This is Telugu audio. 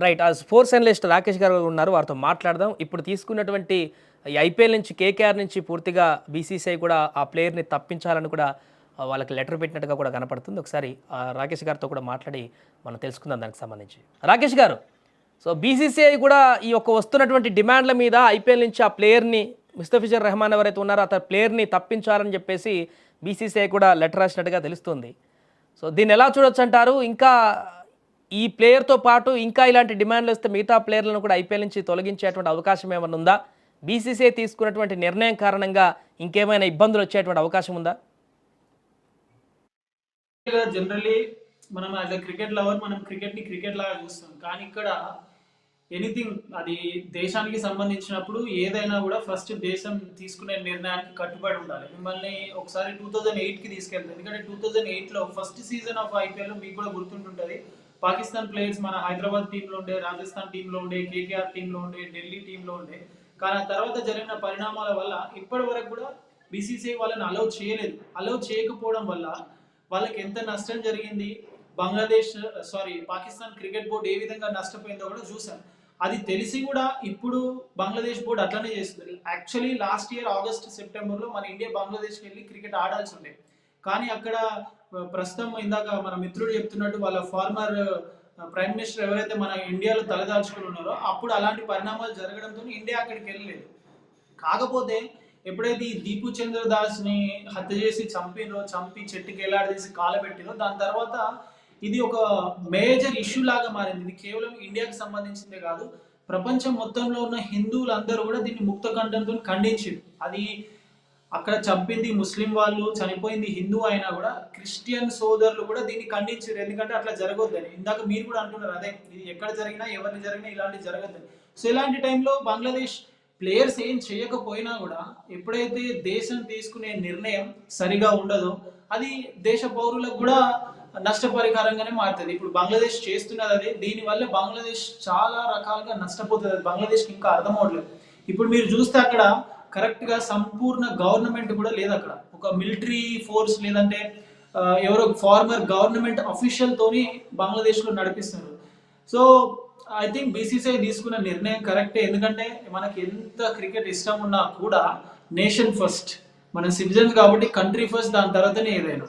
రైట్. స్పోర్ట్స్ అనలిస్ట్ రాకేష్ గారు ఉన్నారు. వారితో మాట్లాడదాం. ఇప్పుడు తీసుకున్నటువంటి ఈ ఐపీఎల్ నుంచి కేకేఆర్ నుంచి పూర్తిగా బీసీసీఐ కూడా ఆ ప్లేయర్‌ని తప్పించాలని కూడా వాళ్ళకి లెటర్ పెట్టినట్టుగా కూడా కనపడుతుంది. ఒకసారి రాకేష్ గారితో కూడా మాట్లాడి మనం తెలుసుకుందాం దానికి సంబంధించి. రాకేష్ గారు, సో బీసీసీఐ కూడా ఈ యొక్క వస్తున్నటువంటి డిమాండ్ల మీద ఐపీఎల్ నుంచి ఆ ప్లేయర్‌ని ముస్తఫిజుర్ రెహమాన్ ఎవరైతే ఉన్నారో అతని ప్లేయర్‌ని తప్పించాలని చెప్పేసి బీసీసీఐ కూడా లెటర్ రాసినట్టుగా తెలుస్తుంది. సో దీన్ని ఎలా చూడొచ్చంటారు? ఇంకా ఈ ప్లేయర్‌తో పాటు ఇంకా ఇలాంటి డిమాండ్లు వస్తే మిగతా ప్లేయర్లను కూడా ఐపీఎల్ నుంచి తొలగించేటువంటి అవకాశం ఏమన్నా ఉందా? బీసీసీఐ తీసుకున్నటువంటి నిర్ణయం కారణంగా ఇంకేమైనా ఇబ్బందులు వచ్చేటువంటి అవకాశం ఉందా? జనరల్లీ మనం యాజ్ అ క్రికెట్ లవర్ మనం క్రికెట్ లాగా చూస్తాం. కానీ ఇక్కడ ఎనీథింగ్ అది దేశానికి సంబంధించినప్పుడు ఏదైనా కూడా ఫస్ట్ దేశం తీసుకునే నిర్ణయానికి కట్టుబడి ఉండాలి. మిమ్మల్ని ఒకసారి 2008కి తీసుకెళ్తాం. ఎందుకంటే 2008లో ఫస్ట్ సీజన్ ఆఫ్ ఐపీఎల్ మీకు కూడా గుర్తుంటుంటుంది. పాకిస్తాన్ ప్లేయర్స్ మన హైదరాబాద్ టీంలో ఉండే, రాజస్థాన్ టీంలో ఉండే, కేకేఆర్ టీంలో ఉండే, ఢిల్లీ టీంలో ఉండే. కానీ ఆ తర్వాత జరిగిన పరిణామాల వల్ల ఇప్పటి వరకు కూడా బీసీసీఐ వాళ్ళని అలౌ చేయలేదు. అలౌ చేయకపోవడం వల్ల వాళ్ళకి ఎంత నష్టం జరిగింది, పాకిస్తాన్ క్రికెట్ బోర్డు ఏ విధంగా నష్టపోయిందో కూడా చూసాం. అది తెలిసి కూడా ఇప్పుడు బంగ్లాదేశ్ బోర్డు అట్లనే చేస్తుంది. యాక్చువల్లీ లాస్ట్ ఇయర్ ఆగస్ట్ సెప్టెంబర్లో మన ఇండియా బంగ్లాదేశ్కి వెళ్ళి క్రికెట్ ఆడాల్సి ఉండే. కానీ అక్కడ ప్రస్తుతం ఇందాక మన మిత్రుడు చెప్తున్నట్టు వాళ్ళ ఫార్మర్ ప్రైమ్ మినిస్టర్ ఎవరైతే మన ఇండియాలో తలదాల్చుకుని ఉన్నారో అప్పుడు అలాంటి పరిణామాలు జరగడంతో ఇండియా అక్కడికి వెళ్ళలేదు. కాకపోతే ఎప్పుడైతే ఈ దీపు చంద్ర దాస్ని హత్య చేసి చంపి చెట్టుకి ఎలాడదీసి కాలబెట్టినో దాని తర్వాత ఇది ఒక మేజర్ ఇష్యూ లాగా మారింది. ఇది కేవలం ఇండియాకి సంబంధించిందే కాదు, ప్రపంచం మొత్తంలో ఉన్న హిందువులందరూ కూడా దీన్ని ముక్త కంఠంతో ఖండించారు. అది అక్కడ చంపింది ముస్లిం వాళ్ళు, చనిపోయింది హిందూ అయినా కూడా క్రిస్టియన్ సోదరులు కూడా దీన్ని ఖండించారు. ఎందుకంటే అట్లా జరగొద్దని. ఇందాక మీరు కూడా అంటున్నారు, అదే ఇది ఎక్కడ జరిగినా ఎవరిని జరిగినా ఇలాంటివి జరగద్దని. సో ఇలాంటి టైంలో బంగ్లాదేశ్ ప్లేయర్స్ ఏం చేయకపోయినా కూడా ఎప్పుడైతే దేశం తీసుకునే నిర్ణయం సరిగా ఉండదో అది దేశ పౌరులకు కూడా నష్టపరిహారంగానే మారుతుంది. ఇప్పుడు బంగ్లాదేశ్ చేస్తున్నది అదే. దీనివల్ల బంగ్లాదేశ్ చాలా రకాలుగా నష్టపోతుంది. అది బంగ్లాదేశ్కి ఇంకా అర్థం అవట్లేదు. ఇప్పుడు మీరు చూస్తే అక్కడ కరెక్ట్గా సంపూర్ణ గవర్నమెంట్ కూడా లేదు. అక్కడ ఒక మిలిటరీ ఫోర్స్ లేదంటే ఎవరో ఫార్మర్ గవర్నమెంట్ అఫీషియల్తోని బంగ్లాదేశ్లో నడిపిస్తున్నారు. సో ఐ థింక్ బీసీసీఐ తీసుకున్న నిర్ణయం కరెక్టే. ఎందుకంటే మనకి ఎంత క్రికెట్ ఇష్టం ఉన్నా కూడా నేషన్ ఫస్ట్, మన సిటిజన్స్ కాబట్టి కంట్రీ ఫస్ట్, దాని తర్వాతనే ఏదైనా.